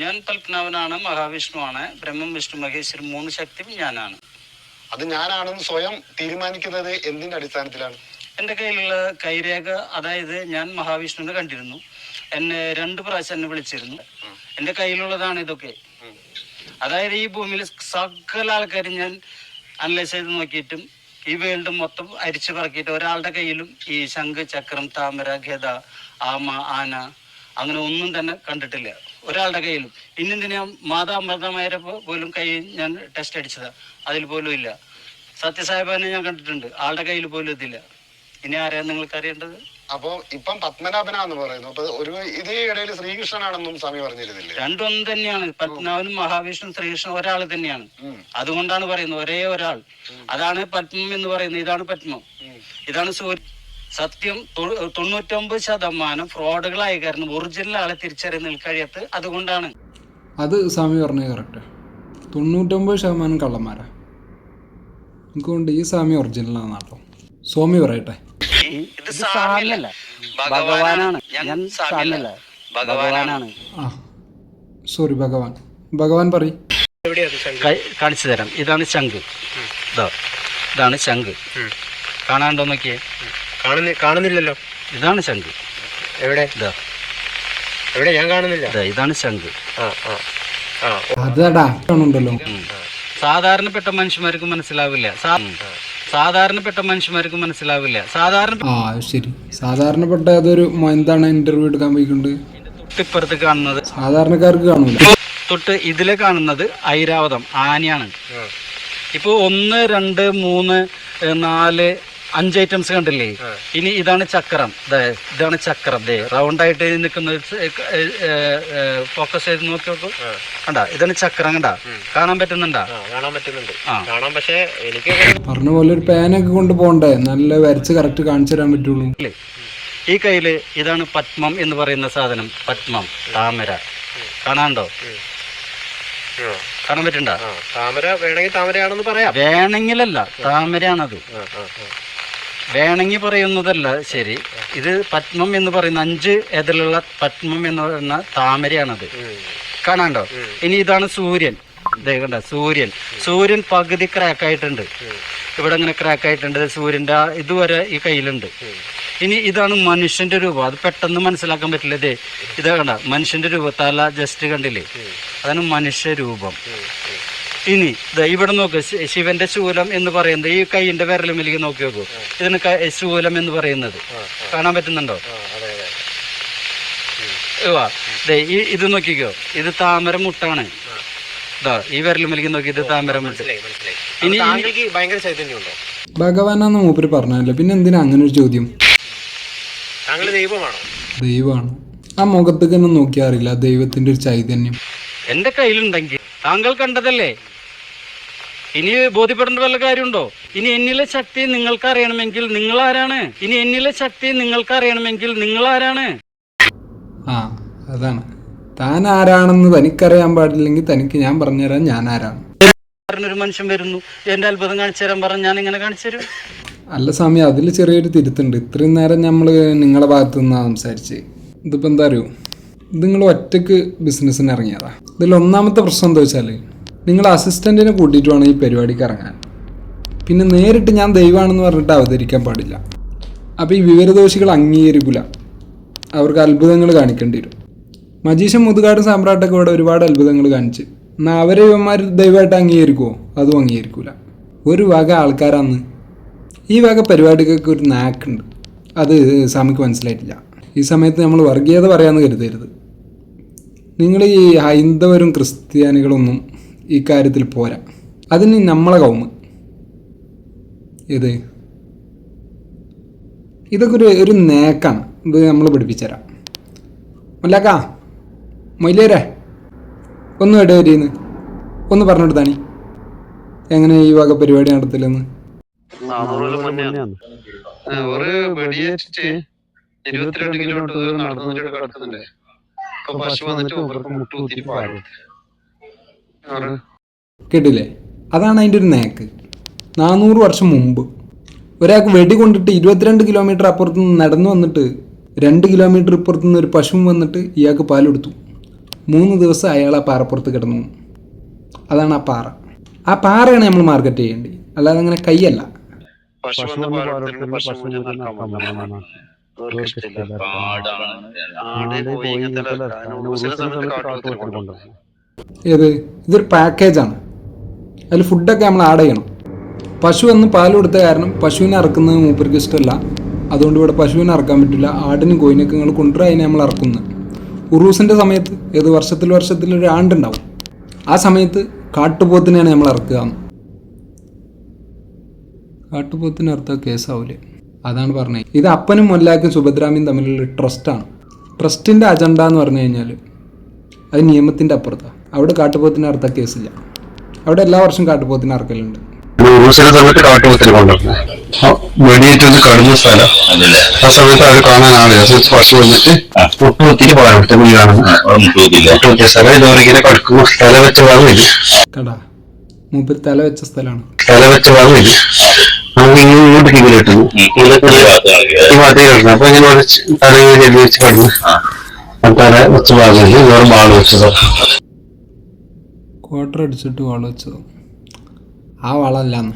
ഞാൻ പത്മനാഭനാണ്, മഹാവിഷ്ണുവാണ്, ബ്രഹ്മം വിഷ്ണു മഹേശ്വരൻ 3 ശക്തിയും ഞാനാണ്. അത് ഞാനാണെന്ന് സ്വയം തീരുമാനിക്കുന്നത് എന്തിന്റെ അടിസ്ഥാനത്തിലാണ്? എൻ്റെ കയ്യിലുള്ള കൈരേഖ, അതായത് ഞാൻ മഹാവിഷ്ണുവിനെ കണ്ടിരുന്നു, എന്നെ 2 പ്രാവശ്യം എന്നെ വിളിച്ചിരുന്നു. എൻ്റെ കയ്യിലുള്ളതാണ് ഇതൊക്കെ. അതായത് ഈ ഭൂമിയിൽ സകല ആൾക്കാരും ഞാൻ അനലൈസ് ചെയ്ത് നോക്കിയിട്ടും ഈ വേൾഡ് മൊത്തം അരിച്ചു പറക്കിയിട്ട് ഒരാളുടെ കയ്യിലും ഈ ശംഖ്, ചക്രം, താമര, ഗദ, ആമ, ആന അങ്ങനെ ഒന്നും തന്നെ കണ്ടിട്ടില്ല ഒരാളുടെ കയ്യിലും. ഇന്നെന്തിനാ മാതാമൃതമാരെ പോലും കൈ ഞാൻ ടെസ്റ്റ് അടിച്ചതാ, അതിൽ പോലും ഇല്ല. സത്യസായിബാബനെ ഞാൻ കണ്ടിട്ടുണ്ട്, ആളുടെ കയ്യിൽ പോലും ഇതില്ല. ഇനി ആരെയാണ് നിങ്ങൾക്ക് അറിയേണ്ടത്? അപ്പൊ ഇപ്പം പത്മനാഭനാന്ന് പറയുന്നു. അപ്പൊ ഇതേ ഇടയിൽ ശ്രീകൃഷ്ണനാണെന്നും സ്വാമി പറഞ്ഞിരുന്നില്ലേ? രണ്ടും ഒന്ന് തന്നെയാണ്. പത്മനാഭനും മഹാവിഷ്ണു ശ്രീകൃഷ്ണൻ ഒരാൾ തന്നെയാണ്. അതുകൊണ്ടാണ് പറയുന്നത് ഒരേ ഒരാൾ. അതാണ് പത്മം എന്ന് പറയുന്നത്. ഇതാണ് പത്മം, ഇതാണ് സൂര്യൻ. സത്യം 99% ഫ്രോഡുകളായ കാരണം ഒറിജിനൽ ആളെ തിരിച്ചറിയുന്ന കഴിയത്ത്. അതുകൊണ്ടാണ് അത് സ്വാമി പറഞ്ഞത് കറക്റ്റ്. 99% കള്ളന്മാരാ. എനിക്കൊണ്ട് ഈ സ്വാമി ഒറിജിനലാണെന്നാട്ടോ സ്വാമി പറയട്ടെ. ഇത് സാമ്യല്ല, ഭഗവാനാണ്. ഞാൻ സാമ്യല്ല, ഭഗവാനാണ്. ആ സോറി, ഭഗവാൻ പറയും. കാണിച്ചു തരാം. ഇതാണ് ശംഖ്. ഇതാണ് ശംഖ്. കാണാണ്ടോ നോക്കിയേ? കാണുന്നില്ലല്ലോ. ഇതാണ് ശംഖ്. എവിടെ? എവിടെ? ഞാൻ കാണുന്നില്ല. ഇതാണ് ശംഖ്. അതാടാ കാണുന്നുണ്ടല്ലോ. സാധാരണപ്പെട്ട മനുഷ്യന്മാർക്ക് മനസ്സിലാവില്ല. ശരി, സാധാരണപ്പെട്ട അതൊരു എന്താണ് ഇന്റർവ്യൂ എടുക്കാൻ പോയിക്കൊണ്ട് ഇപ്പുറത്ത് കാണുന്നത് സാധാരണക്കാർക്ക് കാണൂല. തൊട്ട് ഇതിലെ കാണുന്നത് ഐരാവതം, ആനയാണ്. ഇപ്പൊ 1, 2, 3, 4, 5 ഐറ്റംസ് കണ്ടില്ലേ? ഇനി ഇതാണ് ചക്രം. ഇതാണ് ചക്രം. റൗണ്ട് ആയിട്ട് നിൽക്കുന്നത് ഫോക്കസ് ചെയ്ത് നോക്കി നോക്കൂ. കണ്ടാ, ഇതാണ് ചക്രം. കണ്ടാ, കാണാൻ പറ്റുന്നുണ്ടാ? കാണാൻ പറ്റുന്നുണ്ട്. പക്ഷേ എനിക്ക് പറഞ്ഞ പോലെ ഒരു പേനൊക്കെ കൊണ്ട് പോണ്ടേ, നല്ല വരച്ച് കറക്റ്റ് കാണിച്ചു തരാൻ പറ്റുള്ളൂ. ഈ കയ്യില് ഇതാണ് പത്മം എന്ന് പറയുന്ന സാധനം. പത്മം, താമര. കാണാണ്ടോ? കാണാൻ പറ്റണ്ട? താമര വേണമെങ്കിൽ താമരയാണെന്ന് പറയാം. വേണമെങ്കിലല്ല, താമരയാണത്. വേണമെങ്കിൽ പറയുന്നതല്ല. ശരി, ഇത് പത്മം എന്ന് പറയുന്ന 5 ഇതിലുള്ള പത്മം എന്ന് പറയുന്ന താമരയാണത്. കാണാണ്ടോ? ഇനി ഇതാണ് സൂര്യൻ. കണ്ട, സൂര്യൻ പകുതി ക്രാക്കായിട്ടുണ്ട്. ഇവിടെ ഇങ്ങനെ ക്രാക്കായിട്ടുണ്ട്. സൂര്യന്റെ ഇതുവരെ ഈ കയ്യിലുണ്ട്. ഇനി ഇതാണ് മനുഷ്യന്റെ രൂപം. അത് പെട്ടെന്ന് മനസ്സിലാക്കാൻ പറ്റില്ല. ഇതാ കണ്ട, മനുഷ്യന്റെ രൂപം. തല ജസ്റ്റ് കണ്ടില്ലേ? അതാണ് മനുഷ്യരൂപം. ഇനി ഇവിടെ നോക്ക്, ശിവന്റെ ശൂലം എന്ന് പറയുന്നത് ഈ കൈയിന്റെ വിരലുമിലേക്ക് നോക്കി നോക്കൂ. ഇതിന് ശൂലം എന്ന് പറയുന്നത് കാണാൻ പറ്റുന്നുണ്ടോ? ഇത് നോക്കിക്കോ, ഇത് താമര മുട്ടാണ്. ഈ വിരലുമിലേക്ക് നോക്കി, ഇത് താമര മുട്ട. ഇനി ഭയങ്കര ചൈതന്യമുണ്ടോ? ഭഗവാനാന്ന് മൂപ്പര് പറഞ്ഞല്ലോ, പിന്നെ എന്തിനാ അങ്ങനെ ഒരു ചോദ്യം? ദൈവമാണ്. ആ മുഖത്തേക്ക് ഒന്നും നോക്കിയാറില്ല ദൈവത്തിന്റെ ഒരു ചൈതന്യം എന്റെ കയ്യിലുണ്ടെങ്കിൽ. താങ്കൾ കണ്ടതല്ലേ? ഇനി ബോധ്യപ്പെടേണ്ട വല്ല കാര്യമുണ്ടോ? ഇനി എന്നിലെ ശക്തി നിങ്ങൾക്ക് അറിയണമെങ്കിൽ നിങ്ങൾ ആരാണ്? അതാണ്. താൻ ആരാണെന്ന് തനിക്കറിയാൻ പാടില്ലെങ്കിൽ തനിക്ക് ഞാൻ പറഞ്ഞുതരാം ഞാൻ ആരാണ്. ഒരു മനുഷ്യൻ വരുന്നു, എന്റെ അത്ഭുതം കാണിച്ചു തരാൻ പറഞ്ഞ ഞാൻ ഇങ്ങനെ കാണിച്ചു തരും? അല്ല സ്വാമി, അതിൽ ചെറിയൊരു തിരുത്തുണ്ട്. ഇത്രയും നേരം നമ്മൾ നിങ്ങളെ ഭാഗത്തു നിന്നാണ് സംസാരിച്ച്. ഇതിപ്പോൾ എന്താ അറിയോ, നിങ്ങൾ ഒറ്റയ്ക്ക് ബിസിനസ്സിന് ഇറങ്ങിയതാ. ഇതിൽ ഒന്നാമത്തെ പ്രശ്നം എന്താ വെച്ചാൽ, നിങ്ങൾ അസിസ്റ്റൻറ്റിനെ കൂട്ടിയിട്ട് വേണം ഈ പരിപാടിക്ക് ഇറങ്ങാൻ. പിന്നെ നേരിട്ട് ഞാൻ ദൈവമാണെന്ന് പറഞ്ഞിട്ട് അവതരിക്കാൻ പാടില്ല. അപ്പോൾ ഈ വിവരദോഷികൾ അംഗീകരിക്കില്ല. അവർക്ക് അത്ഭുതങ്ങൾ കാണിക്കേണ്ടി വരും. മജീഷൻ മുതുകാടും സാമ്രാട്ടൊക്കെ ഇവിടെ ഒരുപാട് അത്ഭുതങ്ങൾ കാണിച്ച്, എന്നാൽ അവരെ ഇവന്മാർ ദൈവമായിട്ട് അംഗീകരിക്കുമോ? അതും അംഗീകരിക്കില്ല. ഒരു വക ആൾക്കാരാന്ന്. ഈ വക പരിപാടിക്കൊക്കെ ഒരു നാക്കുണ്ട്. അത് സ്വാമിക്ക് മനസ്സിലായിട്ടില്ല. ഈ സമയത്ത് നമ്മൾ വർഗീയത പറയാമെന്ന് കരുതരുത്. നിങ്ങൾ ഈ ഹൈന്ദവരും ക്രിസ്ത്യാനികളൊന്നും ഈ കാര്യത്തിൽ പോരാ. അതിന് നമ്മളെ കൗമ് ഇതൊക്കെ ഒരു നേക്കാണ്. ഇത് നമ്മൾ പഠിപ്പിച്ചുതരാം. മല്ലാക്കാ, മൊയിലേരെ ഒന്നും ഇടവരിന്ന് ഒന്ന് പറഞ്ഞെടുത്താണി എങ്ങനെ ഈ വക പരിപാടി നടത്തില്ലെന്ന്. കേട്ടില്ലേ? അതാണ് അതിൻ്റെ ഒരു നേക്ക്. 400 വർഷം മുമ്പ് ഒരാൾക്ക് വെടി കൊണ്ടിട്ട് 22 കിലോമീറ്റർ അപ്പുറത്ത് നിന്ന് നടന്നു വന്നിട്ട് 2 കിലോമീറ്റർ ഇപ്പുറത്തു നിന്ന് ഒരു പശുവും വന്നിട്ട് ഇയാൾക്ക് പാലെടുത്തു. 3 ദിവസം അയാൾ ആ പാറപ്പുറത്ത് കിടന്നു. അതാണ് ആ പാറ. ആ പാറയാണ് നമ്മൾ മാർക്കറ്റ് ചെയ്യേണ്ടത്, അല്ലാതെ അങ്ങനെ കൈയല്ല. പശു വന്ന് പാലെടുത്തിട്ട് പശു പൂജ നടക്കാൻ വന്നതാണ്. അവർക്ക് ഇഷ്ടമില്ല. ആട് പോയി ഇങ്ങനത്തെ ഉറുസിന്റെ സമയത്ത് കാട്ടുപോത്തിന് കൊണ്ടുവന്നു. ഇതൊരു പാക്കേജാണ്. അതിൽ ഫുഡൊക്കെ നമ്മൾ ആഡ് ചെയ്യണം. പശു വന്ന് പാൽ കൊടുത്ത കാരണം പശുവിനെ ഇറക്കുന്നത് മൂപ്പർക്ക് ഇഷ്ടമല്ല. അതുകൊണ്ട് ഇവിടെ പശുവിനെ ഇറക്കാൻ പറ്റില്ല. ആടിനും കോയിനൊക്കെ നിങ്ങൾ കൊണ്ടുവരാൻ അതിനെ നമ്മൾ ഇറക്കുന്നത്. ഉറൂസിൻ്റെ സമയത്ത് വർഷത്തിൽ ഒരു ആണ്ടുണ്ടാവും. ആ സമയത്ത് കാട്ടുപോത്തിനെയാണ് നമ്മൾ ഇറക്കുക. കാട്ടുപോത്തിനെ ഇറത്താൽ കേസാവൂലേ? അതാണ് പറഞ്ഞത്. ഇത് അപ്പനും മൊല്ലാക്കും സുഭദ്രാമിയും തമ്മിലുള്ള ട്രസ്റ്റാണ്. ട്രസ്റ്റിൻ്റെ അജണ്ട എന്ന് പറഞ്ഞു കഴിഞ്ഞാൽ അത് നിയമത്തിൻ്റെ അപ്പുറത്താണ്. അവിടെ കാട്ടുപോത്തിനെ ഇറത്താൽ കേസില്ല. അവിടെ എല്ലാ വർഷവും കാട്ടുപോത്തിനെ ഇറക്കലുണ്ട്. ഉറൂസിന്റെ സമയത്ത് കാട്ടുപോത്തിന് കൊണ്ടുവരുന്നത് വെടിയേറ്റ് ഒന്ന് കടന്ന സ്ഥലം. ആ സമയത്ത് അത് കാണാൻ ആളില്ല. പശു വന്നിട്ട് മുട്ടുകുത്തിട്ട് പാലെടുത്ത് മുട്ടുകുത്തിയ സ്ഥലം. ഇതുവരെ കടക്കുമ്പോൾ തല വെച്ച ഭാഗം ഇത്. കടാ മൂപ്പര് തല വെച്ച സ്ഥലമാണ്. തല വെച്ച ഭാഗം ഇത്. നമുക്ക് ഇങ്ങോട്ട് കീഴിൽ കിട്ടുന്നു. ഈ ഭാഗത്തേക്ക് കിടന്നു. അപ്പൊ ഇങ്ങനെ തല ചെല്ലി വെച്ച് കടന്ന് തല വെച്ച ഭാഗം വേറെ വാള് വെച്ചതോ ക്വാർട്ടർ അടിച്ചിട്ട് വാള വെച്ചതോ? ആ വാളല്ലാന്ന്,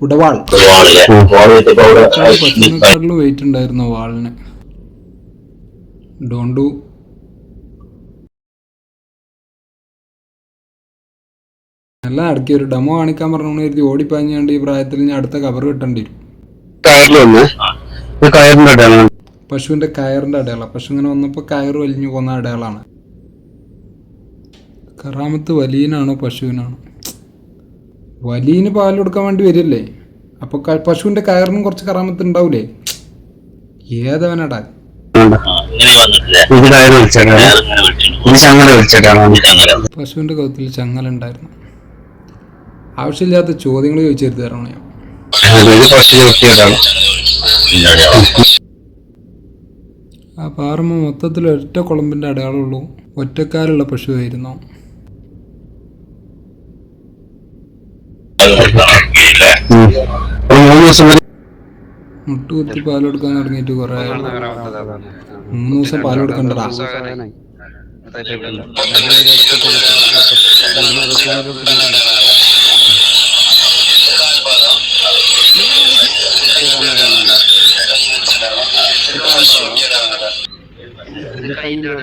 ഉടവാൾ. പശുവിനെക്കാട്ടിലും വെയിറ്റ് ഉണ്ടായിരുന്നു വാളിന്. ഡോണ്ടു എല്ലാം അടക്കി ഒരു ഡെമോ കാണിക്കാൻ പറഞ്ഞു കരുതി ഓടിപ്പാഞ്ഞാണ്ട് ഈ പ്രായത്തിൽ ഞാൻ അടുത്ത കവർ കിട്ടേണ്ടി വരും. കയറിന്റെ അടയാളം, പശുവിന്റെ കയറിന്റെ അടയാളം. പശു ഇങ്ങനെ വന്നപ്പോൾ കയറ് വലിഞ്ഞു പോകുന്ന അടയാളാണ്. കറാമത്ത് വലിയനാണോ പശുവിനാണോ? വലിയന് പാൽ കൊടുക്കാൻ വേണ്ടി വരില്ലേ? അപ്പോൾ പശുവിന്റെ കയറിനും കുറച്ച് കറാമത്ത് ഉണ്ടാവൂലേ? ഏതവനടാ പശുവിന്റെ കൗത്തിൽ ചങ്ങല ഉണ്ടായിരുന്നു. ആവശ്യമില്ലാത്ത ചോദ്യങ്ങൾ ചോദിച്ചിരുന്നു തരണം ഞാൻ. ആ പാറമ്മ മൊത്തത്തിൽ ഒറ്റ കുളമ്പിന്റെ അടയാളമുള്ളൂ. ഒറ്റക്കാലുള്ള പശുവായിരുന്നു. മുട്ടുകുത്തി പാൽ കൊടുക്കാൻ തുടങ്ങിയിട്ട് കുറെ 3 ദിവസം പാൽ കൊടുക്കണ്ടടാ.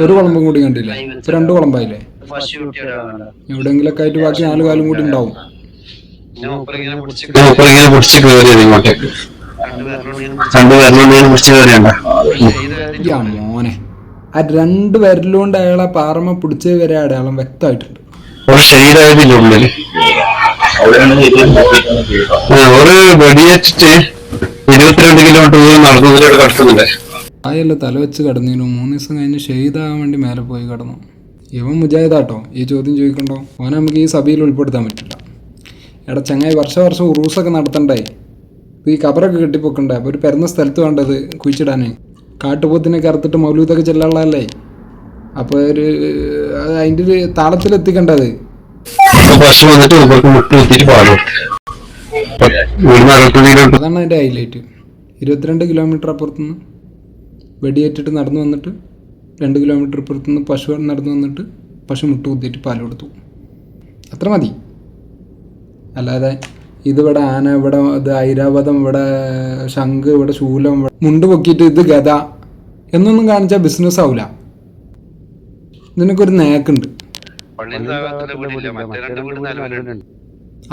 ഒരു കുളമ്പും കൂടി കണ്ടില്ലേ? ഇപ്പൊ 2 കുളമ്പായില്ലേ? എവിടെയെങ്കിലൊക്കെ ആയിട്ട് ബാക്കി 4 കാലും കൂടി ഉണ്ടാവും. മോനെ ആ 2 വിരലുകൊണ്ട് അയാളെ പാറമ പിടിച്ചത് വരെ അടയാളം വ്യക്തമായിട്ടുണ്ട്. വെടിയേറ്റിട്ട് 22 കിലോമീറ്റർ നടന്നതിലൂടെ കടക്കുന്നുണ്ട്. ആയല്ല തല വെച്ച് കടന്നതിനു 3 ദിവസം കഴിഞ്ഞ് ഷെയ്ദാകാൻ വേണ്ടി മേലെ പോയി കടന്നു. ഇവൻ മുജാഹിദാട്ടോ. ഈ ചോദ്യം ചോദിക്കണ്ടോ? അവനെ നമുക്ക് ഈ സഭയിൽ ഉൾപ്പെടുത്താൻ പറ്റില്ല. എടാ ചങ്ങായി, വർഷം ഉറൂസൊക്കെ നടത്തണ്ടേ? ഈ കബറൊക്കെ കെട്ടിപ്പൊക്കണ്ടേ? അപ്പോൾ ഒരു പെരുന്ന സ്ഥലത്ത് വേണ്ടത് കുഴിച്ചിടാനേ. കാട്ടുപോത്തിനെ കറുത്തിട്ട് മൗലൂദൊക്കെ ചെല്ലാനുള്ളതല്ലേ? അപ്പോൾ അതിൻ്റെ ഒരു താളത്തിലെത്തിക്കണ്ടത്. അതാണ് അതിൻ്റെ ഹൈലൈറ്റ്. 22 കിലോമീറ്റർ അപ്പുറത്തുനിന്ന് വെടിയേറ്റിട്ട് നടന്നു വന്നിട്ട് 2 കിലോമീറ്റർ അപ്പുറത്തുനിന്ന് പശു നടന്നു വന്നിട്ട് പശു മുട്ട് കുത്തിയിട്ട് പാൽ കൊടുത്തു. അത്ര മതി. അല്ലാതെ ഇതിവിടെ ആന, ഇവിടെ ഇത് ഐരാവതം, ഇവിടെ ശംഖ്, ഇവിടെ ശൂലം, മുണ്ട് പൊക്കിയിട്ട് ഇത് ഗത എന്നൊന്നും കാണിച്ചാൽ ബിസിനസ് ആവില്ല. ഇതിനൊക്കെ ഒരു നേക്കുണ്ട്.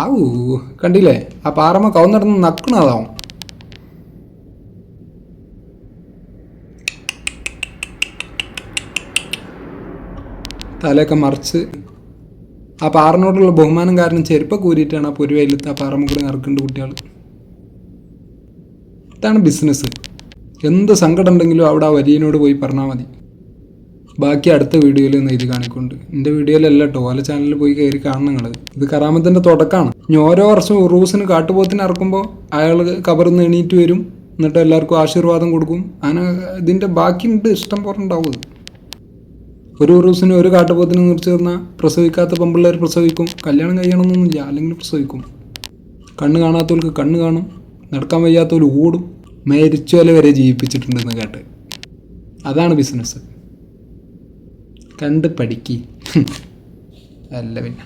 ആവൂ കണ്ടില്ലേ? ആ പാറമ്മ കൗന്നടന്ന് നക്കണതാവും. തലയൊക്കെ മറിച്ച് ആ പാറിനോടുള്ള ബഹുമാനം കാരണം ചെരുപ്പൊക്കെ ഊരിയിട്ടാണ് ആ പൊരുവയിലത്ത് ആ പാറമ്മ കൂടെ ഇറക്കേണ്ട കുട്ടികൾ. ഇതാണ് ബിസിനസ്. എന്ത് സങ്കടം ഉണ്ടെങ്കിലും അവിടെ ആ വലിയനോട് പോയി പറഞ്ഞാൽ മതി. ബാക്കി അടുത്ത വീഡിയോയിൽ ഒന്ന് എഴുതി കാണിക്കൊണ്ട്. എൻ്റെ വീഡിയോയിലല്ല കേട്ടോ, ഓല ചാനലിൽ പോയി കയറി കാണണം നിങ്ങൾ. ഇത് കറാമത്തിൻ്റെ തുടക്കമാണ്. ഇനി ഓരോ വർഷവും ഉറൂസിന് കാട്ടുപോത്തിന് ഇറക്കുമ്പോൾ അയാൾ കബറിന്ന് എണീറ്റ് വരും. എന്നിട്ട് എല്ലാവർക്കും ആശീർവാദം കൊടുക്കും. അങ്ങനെ ഇതിൻ്റെ ബാക്കിയുണ്ട്, ഇഷ്ടം പോലെ ഉണ്ടാവും. ഒരു ഉറൂസിന് ഒരു കാട്ടുപോത്തിന് നിർത്തി തന്നാൽ പ്രസവിക്കാത്ത പെമ്പിള്ളേർ പ്രസവിക്കും. കല്യാണം കഴിയണമെന്നൊന്നുമില്ല, അല്ലെങ്കിൽ പ്രസവിക്കും. കണ്ണ് കാണാത്തവർക്ക് കണ്ണ് കാണും, നടക്കാൻ വയ്യാത്തവർ ഓടും. മരിച്ചോലെ വരെ ജീവിപ്പിച്ചിട്ടുണ്ടെന്ന് കേട്ട്. അതാണ് ബിസിനസ്. കണ്ട് പഠിക്ക് അല്ല പിന്നെ